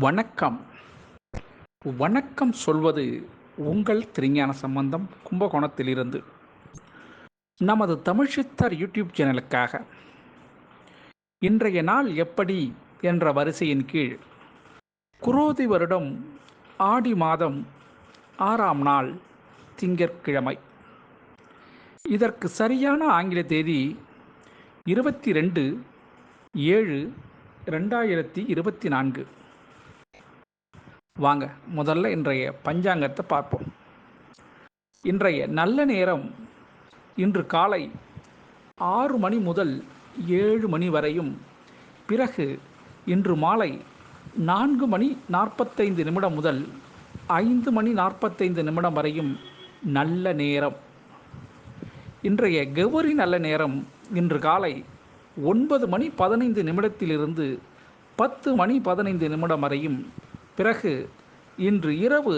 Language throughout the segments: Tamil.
வணக்கம். வணக்கம் சொல்வது உங்கள் திருஞான சம்பந்தம், கும்பகோணத்திலிருந்து. நமது தமிழ் சித்தர் யூடியூப் சேனலுக்காக இன்றைய நாள் எப்படி என்ற வரிசையின் கீழ் குரோதி வருடம் ஆடி மாதம் 6ஆம் நாள் திங்கட்கிழமை. இதற்கு சரியான ஆங்கில தேதி 22/7/2024. வாங்க முதல்ல இன்றைய பஞ்சாங்கத்தை பார்ப்போம். இன்றைய நல்ல நேரம் இன்று காலை 6 மணி முதல் 7 மணி வரையும், பிறகு இன்று மாலை 4 மணி 45 நிமிடம் முதல் 5 மணி 45 நிமிடம் வரையும் நல்ல நேரம். இன்றைய கௌரி நல்ல நேரம் இன்று காலை 9 மணி 15 நிமிடத்திலிருந்து 10 மணி 15 நிமிடம் வரையும், பிறகு இன்று இரவு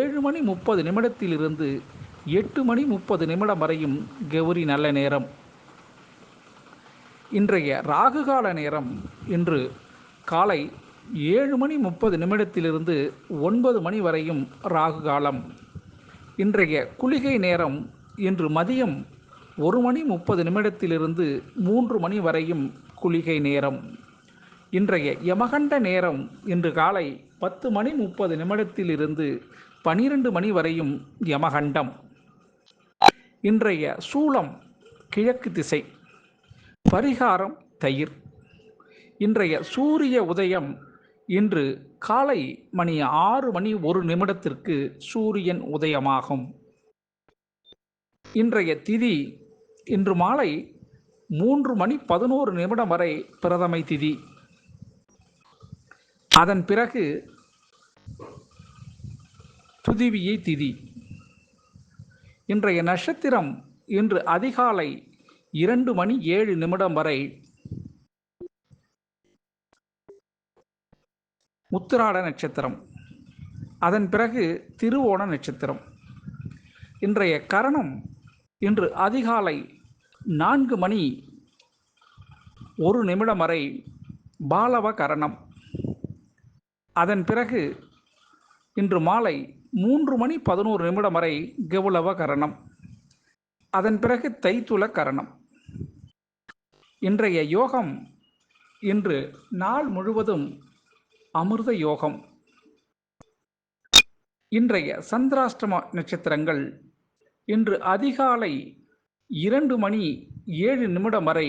7 மணி 30 நிமிடத்திலிருந்து 8 மணி 30 நிமிடம் வரையும் கௌரி நல்ல நேரம். இன்றைய ராகுகால நேரம் இன்று காலை 7 மணி 30 நிமிடத்திலிருந்து 9 மணி வரையும் ராகுகாலம். இன்றைய குளிகை நேரம் இன்று மதியம் 1 மணி 30 நிமிடத்திலிருந்து 3 மணி வரையும் குளிகை நேரம். இன்றைய யமகண்ட நேரம் இன்று காலை 10 மணி 30 நிமிடத்திலிருந்து 12 மணி வரையும் யமகண்டம். இன்றைய சூலம் கிழக்கு திசை. பரிகாரம் தயிர். இன்றைய சூரிய உதயம் இன்று காலை மணி 6 மணி 1 நிமிடத்திற்கு சூரியன் உதயமாகும். இன்றைய திதி இன்று மாலை 3 மணி 11 நிமிடம் வரை பிரதமை திதி. அதன் பிறகு துதிவியை திதி. இன்றைய நட்சத்திரம் இன்று அதிகாலை 2 மணி 7 நிமிடம் வரை உத்திராட நட்சத்திரம். அதன் பிறகு திருவோண நட்சத்திரம். இன்றைய கரணம் இன்று அதிகாலை 4 மணி 1 நிமிடம் வரை பாலவ கரணம். அதன் பிறகு இன்று மாலை 3 மணி 11 நிமிடம் வரை கௌளவ கரணம். அதன் பிறகு தைத்துல கரணம். இன்றைய யோகம் இன்று நாள் முழுவதும் அமிர்த யோகம். இன்றைய சந்திராஷ்டம நட்சத்திரங்கள் இன்று அதிகாலை 2 மணி 7 நிமிடம் வரை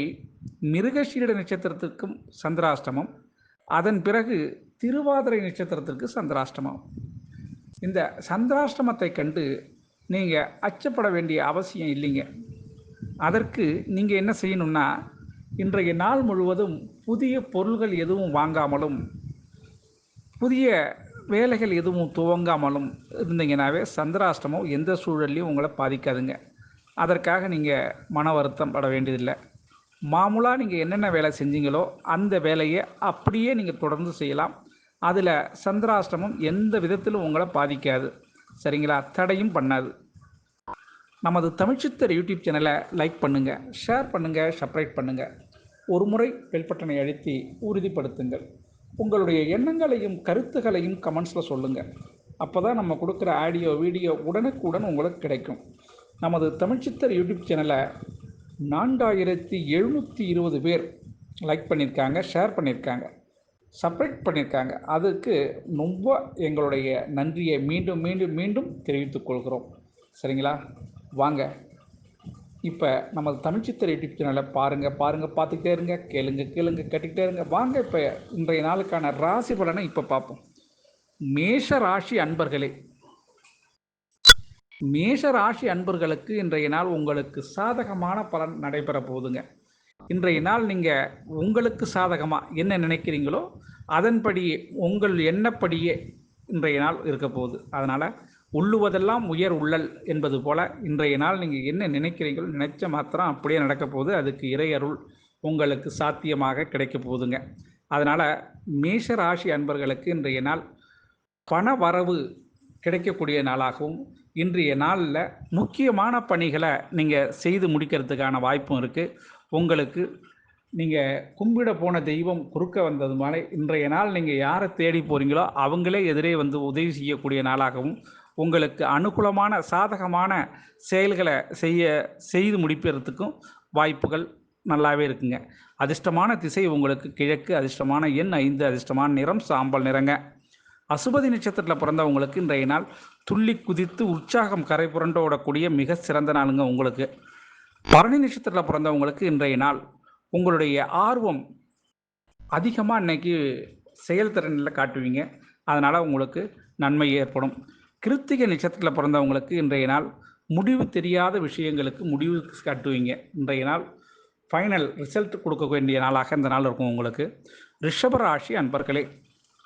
மிருகசீரிட நட்சத்திரத்திற்கும் சந்திராஷ்டமம். அதன் பிறகு திருவாதிரை நட்சத்திரத்திற்கு சந்திராஷ்டமம். இந்த சந்திராஷ்டமத்தை கண்டு நீங்கள் அச்சப்பட வேண்டிய அவசியம் இல்லைங்க. அதற்கு நீங்கள் என்ன செய்யணும்னா, இன்றைய நாள் முழுவதும் புதிய பொருள்கள் எதுவும் வாங்காமலும் புதிய வேலைகள் எதுவும் துவங்காமலும் இருந்தீங்கன்னாவே சந்திராஷ்டமம் எந்த சூழல்லையும் உங்களை பாதிக்காதுங்க. அதற்காக நீங்கள் மன வருத்தம் பட வேண்டியதில்லை. மாமூலாக நீங்கள் என்னென்ன வேலை செஞ்சீங்களோ அந்த வேலையை அப்படியே நீங்கள் தொடர்ந்து செய்யலாம். அதில் சந்திராஷ்டமம் எந்த விதத்திலும் உங்களை பாதிக்காது. சரிங்களா? தடையும் பண்ணாது. நமது தமிழ்ச்சித்தர் யூடியூப் சேனலை லைக் பண்ணுங்கள், ஷேர் பண்ணுங்கள், சப்ஸ்கிரைப் பண்ணுங்கள். ஒரு முறை பெல் பட்டனை அழுத்தி உறுதிப்படுத்துங்கள். உங்களுடைய எண்ணங்களையும் கருத்துகளையும் கமெண்ட்ஸில் சொல்லுங்கள். அப்போ தான் நம்ம கொடுக்குற ஆடியோ வீடியோ உடனுக்குடன் உங்களுக்கு கிடைக்கும். நமது தமிழ்ச்சித்தர் யூடியூப் சேனலை 4720 பேர் லைக் பண்ணியிருக்காங்க, ஷேர் பண்ணியிருக்காங்க, சப்ஸ்கிரைப் பண்ணியிருக்காங்க. அதுக்கு ரொம்ப எங்களுடைய நன்றியை மீண்டும் மீண்டும் மீண்டும் தெரிவித்துக் கொள்கிறோம். சரிங்களா? வாங்க இப்போ நமது தமிழ்ச்சித்தர் யூடியூப் சேனலை பாருங்கள், பார்த்துக்கிட்டே இருங்க, கேளுங்க கேட்டுக்கிட்டே இருங்க. வாங்க இப்போ இன்றைய நாளுக்கான ராசி பலனை இப்போ பார்ப்போம். மேஷ ராசி அன்பர்களே, மேஷ ராசி அன்பர்களுக்கு இன்றைய நாள் உங்களுக்கு சாதகமான பலன் நடைபெற போகுதுங்க. இன்றைய நாள் நீங்கள் உங்களுக்கு சாதகமாக என்ன நினைக்கிறீங்களோ அதன்படியே உங்கள் எண்ணப்படியே இன்றைய நாள் இருக்க போகுது. அதனால் உள்ளுவதெல்லாம் உயர் உள்ளல் என்பது போல் இன்றைய நாள் நீங்கள் என்ன நினைக்கிறீங்களோ நினைச்ச மாத்திரம் அப்படியே நடக்க போகுது. அதுக்கு இறையருள் உங்களுக்கு சாத்தியமாக கிடைக்க போகுதுங்க. அதனால் மேஷ ராசி அன்பர்களுக்கு இன்றைய நாள் பண வரவு கிடைக்கக்கூடிய நாளாகவும், இன்றைய நாளில் முக்கியமான பணிகளை நீங்கள் செய்து முடிக்கிறதுக்கான வாய்ப்பும் இருக்குது. உங்களுக்கு நீங்கள் கும்பிட போன தெய்வம் குறுக்க வந்தது மாதிரி இன்றைய நாள் நீங்கள் யாரை தேடி போகிறீங்களோ அவங்களே எதிரே வந்து உதவி செய்யக்கூடிய நாளாகவும், உங்களுக்கு அனுகூலமான சாதகமான செயல்களை செய்து முடிப்பதற்கும் வாய்ப்புகள் நல்லாவே இருக்குங்க. அதிர்ஷ்டமான திசை உங்களுக்கு கிழக்கு, அதிர்ஷ்டமான எண் 5, அதிர்ஷ்டமான நிறம் சாம்பல் நிறங்க. அசுபதி நட்சத்திரத்தில் பிறந்தவங்களுக்கு இன்றைய நாள் துள்ளி குதித்து உற்சாகம் கரை புரண்டு ஓடக்கூடிய மிக சிறந்த நாளுங்க உங்களுக்கு. பரணி நட்சத்திரத்தில் பிறந்தவங்களுக்கு இன்றைய நாள் உங்களுடைய ஆர்வம் அதிகமாக இன்றைக்கி செயல்திறனில் காட்டுவீங்க. அதனால் உங்களுக்கு நன்மை ஏற்படும். கிருத்திகை நட்சத்திரத்தில் பிறந்தவங்களுக்கு இன்றைய நாள் முடிவு தெரியாத விஷயங்களுக்கு முடிவு காட்டுவீங்க. இன்றைய நாள் ஃபைனல் ரிசல்ட் கொடுக்க வேண்டிய நாளாக இந்த நாள் இருக்கும் உங்களுக்கு. ரிஷபராசி அன்பர்களே,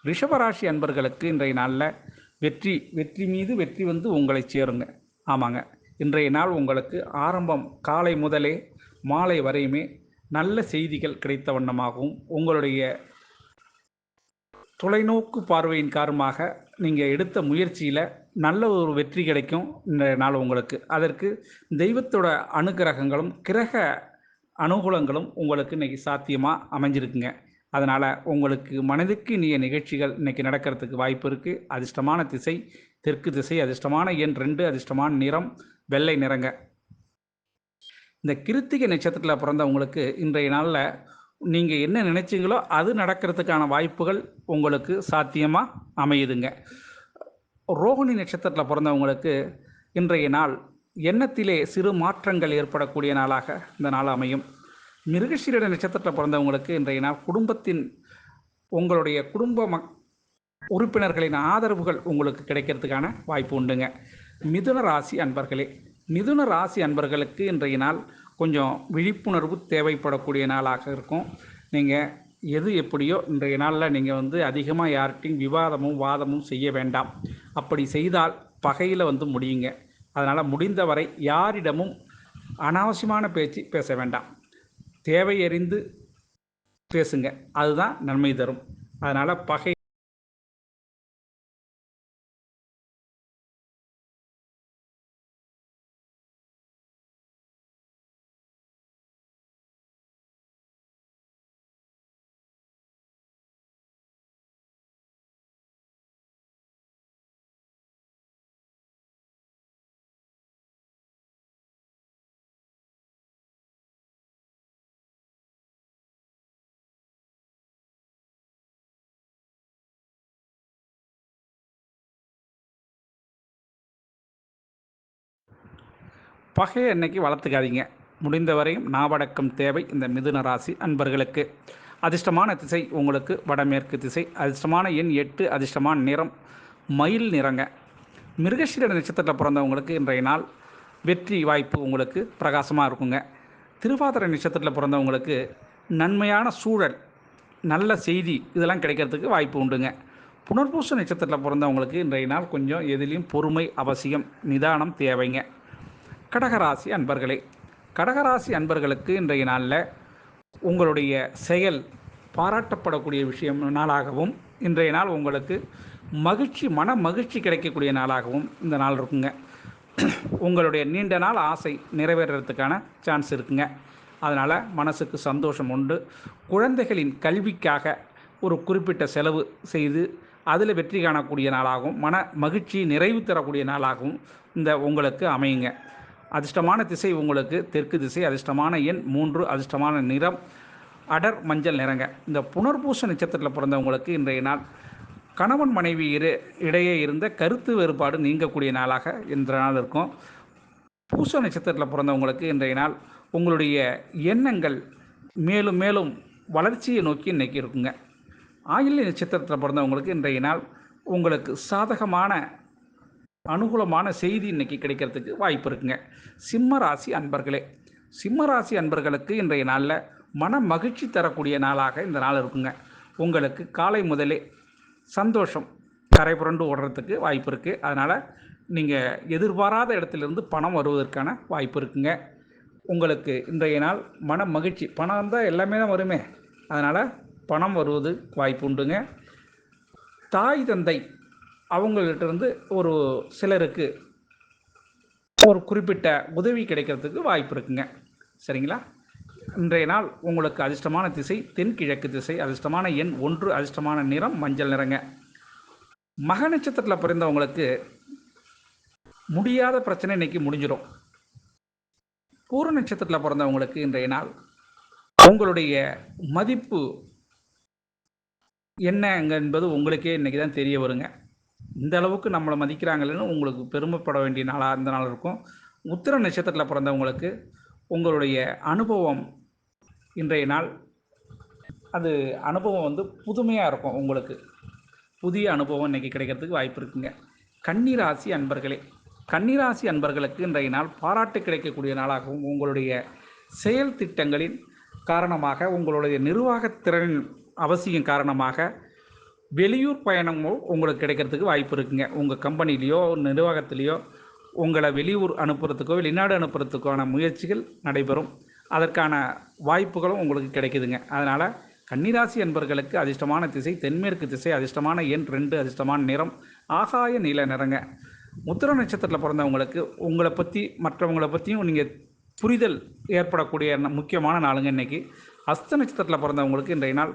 ரிஷபராசி அன்பர்களுக்கு இன்றைய நாளில் வெற்றி மீது வெற்றி வந்து உங்களை சேருங்க. ஆமாங்க, இன்றைய நாள் உங்களுக்கு ஆரம்பம் காலை முதலே மாலை வரையுமே நல்ல செய்திகள் கிடைத்த வண்ணமாகவும், உங்களுடைய தொலைநோக்கு பார்வையின் காரணமாக நீங்கள் எடுத்த முயற்சியில் நல்ல ஒரு வெற்றி கிடைக்கும் இந்த நாள் உங்களுக்கு. அதற்கு தெய்வத்தோட அனுகிரகங்களும் கிரக அனுகூலங்களும் உங்களுக்கு இன்றைக்கி சாத்தியமாக அமைஞ்சிருக்குங்க. அதனால் உங்களுக்கு மனதுக்கு இனிய நிகழ்ச்சிகள் இன்றைக்கி நடக்கிறதுக்கு வாய்ப்பு இருக்குது. அதிர்ஷ்டமான திசை தெற்கு திசை, அதிர்ஷ்டமான எண் 2, அதிர்ஷ்டமான நிறம் வெள்ளை நிறங்க. இந்த கிருத்திகை நட்சத்திரத்தில் பிறந்தவங்களுக்கு இன்றைய நாளில் நீங்கள் என்ன நினைச்சிங்களோ அது நடக்கிறதுக்கான வாய்ப்புகள் உங்களுக்கு சாத்தியமாக அமையுதுங்க. ரோகிணி நட்சத்திரத்தில் பிறந்தவங்களுக்கு இன்றைய நாள் எண்ணத்திலே சிறு மாற்றங்கள் ஏற்படக்கூடிய நாளாக இந்த நாள் அமையும். மிருகசீரிட நட்சத்திரத்தில் பிறந்தவங்களுக்கு இன்றைய நாள் உங்களுடைய குடும்ப உறுப்பினர்களின் ஆதரவுகள் உங்களுக்கு கிடைக்கிறதுக்கான வாய்ப்பு உண்டுங்க. மிதுன ராசி அன்பர்களே, மிதுன ராசி அன்பர்களுக்கு இன்றைய நாள் கொஞ்சம் விழிப்புணர்வு தேவைப்படக்கூடிய நாளாக இருக்கும். நீங்கள் எது எப்படியோ இன்றைய நாளில் நீங்கள் வந்து அதிகமாக யார்கிட்டையும் விவாதமும் வாதமும் செய்ய வேண்டாம். அப்படி செய்தால் பகையில் வந்து முடியுங்க. அதனால் முடிந்தவரை யாரிடமும் அனாவசியமான பேச்சு பேச வேண்டாம். தேவை அறிந்து பேசுங்க, அதுதான் நன்மை தரும். அதனால் பகை பகையை அன்னைக்கு வளர்த்துக்காதீங்க. முடிந்தவரையும் நாவடக்கம் தேவை இந்த மிதுன ராசி அன்பர்களுக்கு. அதிர்ஷ்டமான திசை உங்களுக்கு வடமேற்கு திசை, அதிர்ஷ்டமான எண் 8, அதிர்ஷ்டமான நிறம் மயில் நிறங்க. மிருகசீரிட நட்சத்திரத்தில் பிறந்தவங்களுக்கு இன்றைய நாள் வெற்றி வாய்ப்பு உங்களுக்கு பிரகாசமாக இருக்குங்க. திருவாதிரை நட்சத்திரத்தில் பிறந்தவங்களுக்கு நன்மையான சூழல், நல்ல செய்தி இதெல்லாம் கிடைக்கிறதுக்கு வாய்ப்பு உண்டுங்க. புனர்பூச நட்சத்திரத்தில் பிறந்தவங்களுக்கு இன்றைய நாள் கொஞ்சம் எதிலையும் பொறுமை அவசியம், நிதானம் தேவைங்க. கடகராசி அன்பர்களே, கடகராசி அன்பர்களுக்கு இன்றைய நாளில் உங்களுடைய செயல் பாராட்டப்படக்கூடிய நாளாகவும், இன்றைய நாள் உங்களுக்கு மன மகிழ்ச்சி கிடைக்கக்கூடிய நாளாகவும் இந்த நாள் இருக்குங்க. உங்களுடைய நீண்ட நாள் ஆசை நிறைவேறதுக்கான சான்ஸ் இருக்குங்க. அதனால் மனசுக்கு சந்தோஷம் உண்டு. குழந்தைகளின் கல்விக்காக ஒரு குறிப்பிட்ட செலவு செய்து அதில் வெற்றி காணக்கூடிய நாளாகவும், மன மகிழ்ச்சி நிறைவு தரக்கூடிய நாளாகவும் இந்த உங்களுக்கு அமையுங்க. அதிர்ஷ்டமான திசை உங்களுக்கு தெற்கு திசை, அதிர்ஷ்டமான எண் 3, அதிர்ஷ்டமான நிறம் அடர் மஞ்சள் நிறங்க. இந்த புனர்பூச நட்சத்திரத்தில் பிறந்தவங்களுக்கு இன்றைய நாள் கணவன் மனைவி இடையே இருந்த கருத்து வேறுபாடு நீங்கக்கூடிய நாளாக இன்றைய நாள் இருக்கும். பூச நட்சத்திரத்தில் பிறந்தவங்களுக்கு இன்றைய நாள் உங்களுடைய எண்ணங்கள் மேலும் மேலும் வளர்ச்சியை நோக்கி இன்றைக்கி இருக்குங்க. ஆயில்ய நட்சத்திரத்தில் பிறந்தவங்களுக்கு இன்றைய நாள் உங்களுக்கு சாதகமான அனுகூலமான செய்தி இன்றைக்கி கிடைக்கிறதுக்கு வாய்ப்பு இருக்குங்க. சிம்ம ராசி அன்பர்களே, சிம்ம ராசி அன்பர்களுக்கு இன்றைய நாளில் மன மகிழ்ச்சி தரக்கூடிய நாளாக இந்த நாள் இருக்குங்க. உங்களுக்கு காலை முதலே சந்தோஷம் கரை புரண்டு ஓடுறதுக்கு வாய்ப்பு இருக்குது. அதனால் நீங்கள் எதிர்பாராத இடத்துலேருந்து பணம் வருவதற்கான வாய்ப்பு இருக்குங்க. உங்களுக்கு இன்றைய நாள் மன மகிழ்ச்சி, பணம் வந்தால் எல்லாமே தான் வருமே, அதனால் பணம் வருவது வாய்ப்பு உண்டுங்க. தாய் தந்தை அவங்கள்ட்ட ஒரு சிலருக்கு ஒரு குறிப்பிட்ட உதவி கிடைக்கிறதுக்கு வாய்ப்பு இருக்குங்க. சரிங்களா? இன்றைய நாள் உங்களுக்கு அதிர்ஷ்டமான திசை தென்கிழக்கு திசை, அதிர்ஷ்டமான எண் 1, அதிர்ஷ்டமான நிறம் மஞ்சள் நிறங்க. மக நட்சத்திரத்தில் பிறந்தவங்களுக்கு முடியாத பிரச்சனை இன்னைக்கு முடிஞ்சிடும். பூர நட்சத்திரத்தில் பிறந்தவங்களுக்கு இன்றைய நாள் உங்களுடைய மதிப்பு என்னங்க என்பது உங்களுக்கே இன்றைக்கி தான் தெரிய வருங்க. இந்த அளவுக்கு நம்மளை மதிக்கிறாங்களேன்னு உங்களுக்கு பெருமைப்பட வேண்டிய நாளாக இந்த நாள் இருக்கும். உத்திர நட்சத்திரத்தில் பிறந்தவங்களுக்கு உங்களுடைய அனுபவம் இன்றைய நாள் அது அனுபவம் வந்து புதுமையாக இருக்கும். உங்களுக்கு புதிய அனுபவம் இன்றைக்கி கிடைக்கிறதுக்கு வாய்ப்பு இருக்குங்க. கன்னிராசி அன்பர்களே, கன்னிராசி அன்பர்களுக்கு இன்றைய நாள் பாராட்டு கிடைக்கக்கூடிய நாளாகவும் உங்களுடைய செயல் திட்டங்களின் காரணமாக உங்களுடைய நிர்வாகத்திறன் அவசியம் காரணமாக வெளியூர் பயணமும் உங்களுக்கு கிடைக்கிறதுக்கு வாய்ப்பு இருக்குங்க. உங்கள் கம்பெனிலேயோ நிர்வாகத்திலேயோ உங்களை வெளியூர் அனுப்புறதுக்கோ வெளிநாடு அனுப்புறதுக்கான முயற்சிகள் நடைபெறும். அதற்கான வாய்ப்புகளும் உங்களுக்கு கிடைக்குதுங்க. அதனால் கன்னிராசி அன்பர்களுக்கு அதிர்ஷ்டமான திசை தென்மேற்கு திசை, அதிர்ஷ்டமான எண் 2, அதிர்ஷ்டமான நிறம் ஆகாய நீல நிறங்க. உத்திர நட்சத்திரத்தில் பிறந்தவங்களுக்கு உங்களை பற்றி மற்றவங்களை பற்றியும் நீங்கள் புரிதல் ஏற்படக்கூடிய முக்கியமான நாளுங்க இன்றைக்கி. அஸ்த நட்சத்திரத்தில் பிறந்தவங்களுக்கு இன்றைய நாள்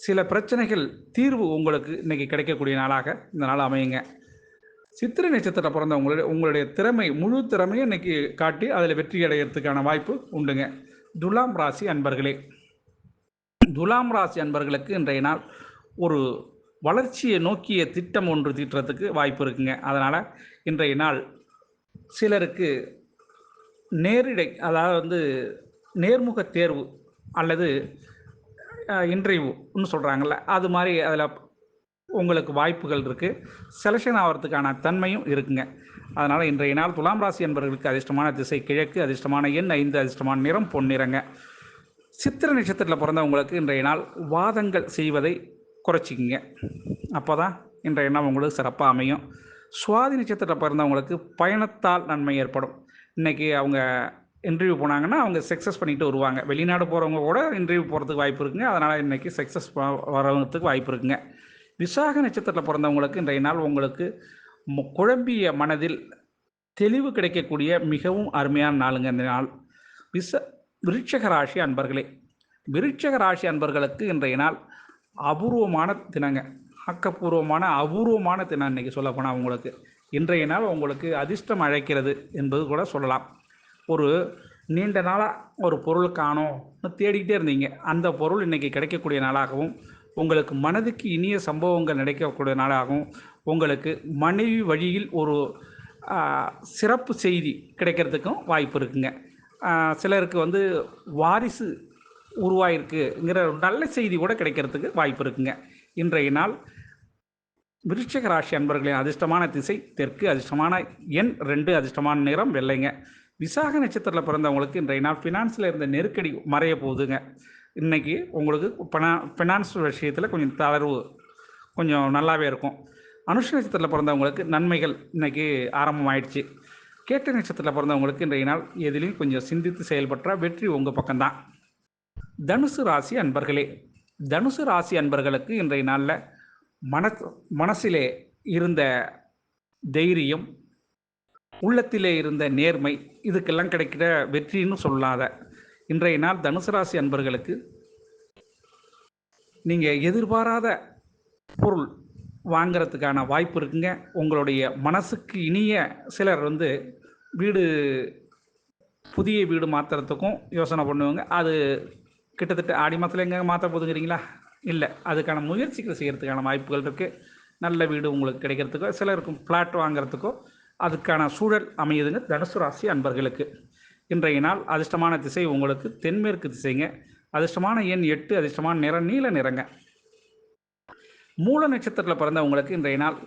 சில பிரச்சனைகள் தீர்வு உங்களுக்கு இன்றைக்கி கிடைக்கக்கூடிய நாளாக இந்த நாள் அமையுங்க. சித்திரை நட்சத்திரத்தில் உங்களுடைய திறமை முழு திறமையும் இன்றைக்கி காட்டி அதில் வெற்றி அடைகிறதுக்கான வாய்ப்பு உண்டுங்க. துலாம் ராசி அன்பர்களே, துலாம் ராசி அன்பர்களுக்கு இன்றைய நாள் ஒரு வளர்ச்சியை நோக்கிய திட்டம் ஒன்று தீட்டுறதுக்கு வாய்ப்பு இருக்குங்க. அதனால் இன்றைய நாள் சிலருக்கு அதாவது நேர்முக தேர்வு அல்லது இன்டர்வியூன்னு சொல்கிறாங்கள்ல, அது மாதிரி அதில் உங்களுக்கு வாய்ப்புகள் இருக்குது. செலெக்ஷன் ஆகிறதுக்கான தன்மையும் இருக்குங்க. அதனால் இன்றைய நாள் துலாம் ராசி என்பவர்களுக்கு அதிர்ஷ்டமான திசை கிழக்கு, அதிர்ஷ்டமான எண் 5, அதிர்ஷ்டமான நிறம் பொன்னிறங்க. சித்திரை நட்சத்திரத்தில் பிறந்தவங்களுக்கு இன்றைய நாள் வாதங்கள் செய்வதை குறைச்சிக்கிங்க. அப்போ தான் இன்றைய நாள் உங்களுக்கு சிறப்பாக அமையும். சுவாதி நட்சத்திரத்தில் பிறந்தவங்களுக்கு பயணத்தால் நன்மை ஏற்படும். இன்றைக்கி அவங்க இன்டர்வியூ போனாங்கன்னா அவங்க சக்ஸஸ் பண்ணிட்டு வருவாங்க. வெளிநாடு போகிறவங்க கூட இன்டர்வியூ போகிறதுக்கு வாய்ப்பு இருக்குங்க. அதனால் இன்றைக்கி சக்ஸஸ் வரதுக்கு வாய்ப்பு இருக்குங்க. விசாக நட்சத்திரத்தில் பிறந்தவங்களுக்கு இன்றைய நாள் உங்களுக்கு குழம்பிய மனதில் தெளிவு கிடைக்கக்கூடிய மிகவும் அருமையான நாளுங்க இந்த நாள். விருட்சக ராசி அன்பர்களே, விருட்சக ராசி அன்பர்களுக்கு இன்றைய நாள் அபூர்வமான தினங்க. ஆக்கப்பூர்வமான அபூர்வமான தினம் இன்றைக்கி சொல்லப்போனால் உங்களுக்கு இன்றைய நாள் உங்களுக்கு அதிர்ஷ்டம் அழைக்கிறது என்பது கூட சொல்லலாம். ஒரு நீண்ட நாளாக ஒரு பொருள் காணோம்னு தேடிக்கிட்டே இருந்தீங்க, அந்த பொருள் இன்றைக்கி கிடைக்கக்கூடிய நாளாகவும் உங்களுக்கு மனதுக்கு இனிய சம்பவங்கள் நடக்கக்கூடிய நாளாகவும் உங்களுக்கு மனைவி வழியில் ஒரு சிறப்பு செய்தி கிடைக்கிறதுக்கும் வாய்ப்பு இருக்குங்க. சிலருக்கு வாரிசு உருவாயிருக்குங்கிற நல்ல செய்தி கூட கிடைக்கிறதுக்கு வாய்ப்பு இருக்குங்க. இன்றைய நாள் விருட்சக ராசி அன்பர்களின் அதிர்ஷ்டமான திசை தெற்கு, அதிர்ஷ்டமான எண் 2, அதிர்ஷ்டமான நிறம் வெள்ளைங்க. விசாக நட்சத்திரத்தில் பிறந்தவங்களுக்கு இன்றைய நாள் ஃபினான்ஸில் இருந்த நெருக்கடி மறைய போகுதுங்க. இன்றைக்கி உங்களுக்கு ஃபினான்ஸ் விஷயத்தில் கொஞ்சம் தளர்வு கொஞ்சம் நல்லாவே இருக்கும். அனுஷ நட்சத்திரத்தில் பிறந்தவங்களுக்கு நன்மைகள் இன்றைக்கி ஆரம்பமாயிடுச்சு. கேட்ட நட்சத்திரத்தில் பிறந்தவங்களுக்கு இன்றைய நாள் எதிலையும் கொஞ்சம் சிந்தித்து செயல்பட்ட வெற்றி உங்கள் பக்கம்தான். தனுசு ராசி அன்பர்களே, தனுசு ராசி அன்பர்களுக்கு இன்றைய நாளில் மனசிலே இருந்த தைரியம், உள்ளத்திலே இருந்த நேர்மை, இதுக்கெல்லாம் கிடைக்கிற வெற்றின்னு சொல்லாத இன்றைய நாள் தனுசு ராசி அன்பர்களுக்கு நீங்கள் எதிர்பாராத பொருள் வாங்கிறதுக்கான வாய்ப்பு இருக்குங்க. உங்களுடைய மனசுக்கு இனிய சிலர் வீடு புதிய வீடு மாற்றுறதுக்கும் யோசனை பண்ணுவாங்க. அது கிட்டத்தட்ட ஆடி மாதத்தில் எங்கே மாற்ற போதுங்கிறீங்களா? இல்லை, அதுக்கான முயற்சிகள் செய்கிறதுக்கான வாய்ப்புகள் இருக்குது. நல்ல வீடு உங்களுக்கு கிடைக்கிறதுக்கோ சிலருக்கும் ஃப்ளாட் வாங்கிறதுக்கோ அதுக்கான சூழல் அமையுதுங்க தனுசு ராசி அன்பர்களுக்கு. இன்றைய நாள் அதிர்ஷ்டமான திசை உங்களுக்கு தென்மேற்கு திசைங்க. அதிர்ஷ்டமான எண் 8, அதிர்ஷ்டமான நிறம் நீல நிறங்க. மூல நட்சத்திரத்தில் பிறந்தவங்களுக்கு இன்றைய நாள்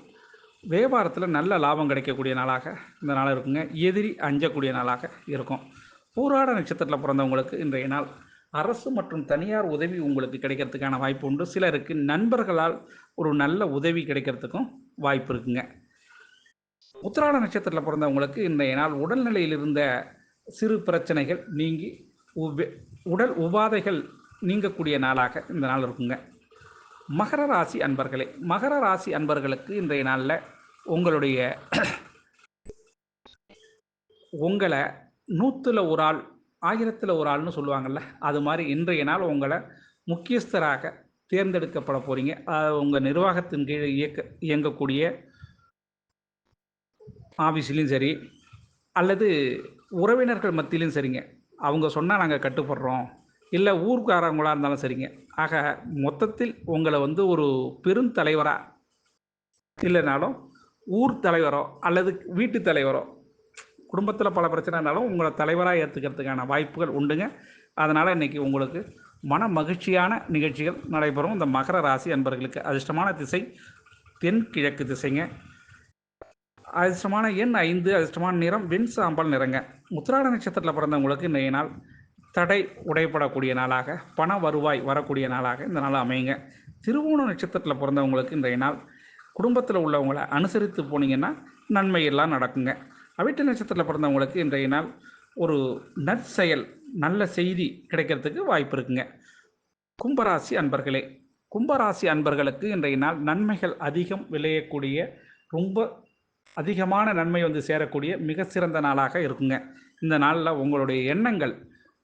வியாபாரத்தில் நல்ல லாபம் கிடைக்கக்கூடிய நாளாக இந்த நாள் இருக்குங்க. எதிரி அஞ்சக்கூடிய நாளாக இருக்கும். பூராட நட்சத்திரத்தில் பிறந்தவங்களுக்கு இன்றைய நாள் அரசு மற்றும் தனியார் உதவி உங்களுக்கு கிடைக்கிறதுக்கான வாய்ப்பு உண்டு. சிலருக்கு நண்பர்களால் ஒரு நல்ல உதவி கிடைக்கிறதுக்கும் வாய்ப்பு இருக்குங்க. உத்திராட நட்சத்திரத்தில் பிறந்தவங்களுக்கு இன்றைய நாள் உடல்நிலையில் இருந்த சிறு பிரச்சனைகள் நீங்கி உடல் உபாதைகள் நீங்கக்கூடிய நாளாக இந்த நாள் இருக்குங்க. மகர ராசி அன்பர்களே, மகர ராசி அன்பர்களுக்கு இன்றைய நாளில் உங்களை 100ல் ஒரு ஆள் 1000ல் ஒரு ஆள்னு சொல்லுவாங்கள்ல, அது மாதிரி இன்றைய நாள் உங்கள முக்கியஸ்தராக தேர்ந்தெடுக்கப்பட போறீங்க. உங்கள் நிர்வாகத்தின் கீழ் இயங்கக்கூடிய ஆஃபீஸ்லேயும் சரி, அல்லது உறவினர்கள் மத்தியிலும் சரிங்க. அவங்க சொன்னால் நாங்கள் கட்டுப்படுறோம், இல்லை ஊர்க்காரவங்களா இருந்தாலும் சரிங்க. ஆக மொத்தத்தில் உங்களை ஒரு பெருந்தலைவராக இல்லைனாலும் ஊர் தலைவரோ அல்லது வீட்டு தலைவரோ, குடும்பத்தில் பல பிரச்சனைனாலும் உங்களை தலைவராக ஏற்றுக்கிறதுக்கான வாய்ப்புகள் உண்டுங்க. அதனால் இன்றைக்கி உங்களுக்கு மன மகிழ்ச்சியான நிகழ்ச்சிகள் நடைபெறும். இந்த மகர ராசி அன்பர்களுக்கு அதிர்ஷ்டமான திசை தென்கிழக்கு திசைங்க. அதிர்ஷ்டமான எண் 5, அதிர்ஷ்டமான நிறம் வெண் சாம்பல் நிறங்க. உத்திராட நட்சத்திரத்தில் பிறந்தவங்களுக்கு இன்றைய நாள் தடை உடைப்படக்கூடிய நாளாக, பண வருவாய் வரக்கூடிய நாளாக இந்த நாள் அமையுங்க. திருவோண நட்சத்திரத்தில் பிறந்தவங்களுக்கு இன்றைய நாள் குடும்பத்தில் உள்ளவங்களை அனுசரித்து போனீங்கன்னா நன்மை எல்லாம் நடக்குங்க. அவிட்ட நட்சத்திரத்தில் பிறந்தவங்களுக்கு இன்றைய நாள் ஒரு நற்செயல், நல்ல செய்தி கிடைக்கிறதுக்கு வாய்ப்பு இருக்குங்க. கும்பராசி அன்பர்களே, கும்பராசி அன்பர்களுக்கு இன்றைய நாள் நன்மைகள் அதிகம் விளையக்கூடிய, ரொம்ப அதிகமான நன்மை சேரக்கூடிய மிக சிறந்த நாளாக இருக்குங்க. இந்த நாளில் உங்களுடைய எண்ணங்கள்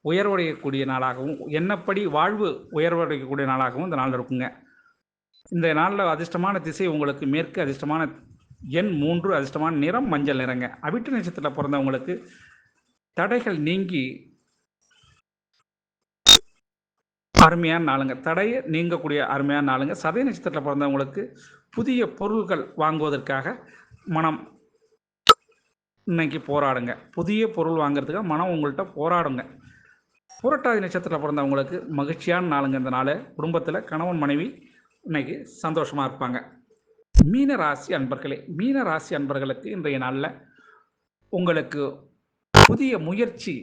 உயர்வடையக்கூடிய நாளாகவும், எண்ணப்படி வாழ்வு உயர்வடையக்கூடிய நாளாகவும் இந்த நாள் இருக்குங்க. இந்த நாளில் அதிர்ஷ்டமான திசை உங்களுக்கு மேற்கு, அதிர்ஷ்டமான எண் 3, அதிர்ஷ்டமான நிறம் மஞ்சள் நிறங்க. அவிட்ட நட்சத்திரத்தில் பிறந்தவங்களுக்கு தடைகள் நீங்கி அருமையான நாளுங்க. தடையை நீங்கக்கூடிய அருமையான நாளுங்க. சதய நட்சத்திரத்தில் பிறந்தவங்களுக்கு புதிய பொருட்கள் வாங்குவதற்காக மனம் இன்னைக்கு போராடுங்க. புதிய பொருள் வாங்குறதுக்காக மனம் உங்கள்கிட்ட போராடுங்க. புரட்டாதி நட்சத்திரத்தில் பிறந்தவங்களுக்கு மகிழ்ச்சியான நாளுங்க. இந்த நாள் குடும்பத்தில் கணவன் மனைவி இன்னைக்கு சந்தோஷமாக இருப்பாங்க. மீன ராசி அன்பர்களே, மீன ராசி அன்பர்களுக்கு இன்றைய நாளில் உங்களுக்கு புதிய முயற்சி,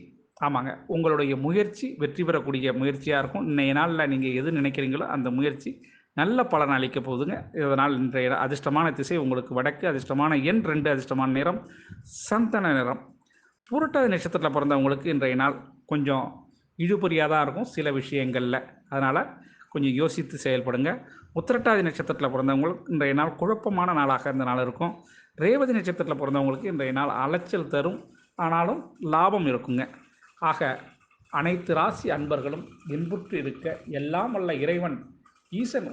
ஆமாங்க, உங்களுடைய முயற்சி வெற்றி பெறக்கூடிய முயற்சியாக இருக்கும். இன்றைய நாளில் நீங்கள் எது நினைக்கிறீங்களோ அந்த முயற்சி நல்ல பலன் அளிக்க போகுதுங்க. இதனால் இன்றைய அதிர்ஷ்டமான திசை உங்களுக்கு வடக்கு, அதிர்ஷ்டமான எண் 2, அதிர்ஷ்டமான நிறம் சந்தன நிறம். புரட்டாதி நட்சத்திரத்தில் பிறந்தவங்களுக்கு இன்றைய நாள் கொஞ்சம் இழுபறியாக தான் இருக்கும் சில விஷயங்களில், அதனால் கொஞ்சம் யோசித்து செயல்படுங்க. உத்திரட்டாதி நட்சத்திரத்தில் பிறந்தவங்களுக்கு இன்றைய நாள் குழப்பமான நாளாக இந்த நாள் இருக்கும். ரேவதி நட்சத்திரத்தில் பிறந்தவங்களுக்கு இன்றைய நாள் அலைச்சல் தரும், ஆனாலும் லாபம் இருக்குங்க. ஆக அனைத்து ராசி அன்பர்களும் இன்புற்று இருக்க எல்லாம் வல்ல இறைவன் ஈசன்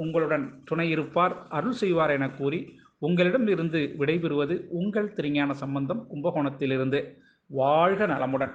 உங்களுடன் துணை இருப்பார், அருள் செய்வார் என கூறி உங்களிடம் இருந்து விடைபெறுவது உங்கள் திருஞான சம்பந்தம், கும்பகோணத்திலிருந்து. வாழ்க நலமுடன்.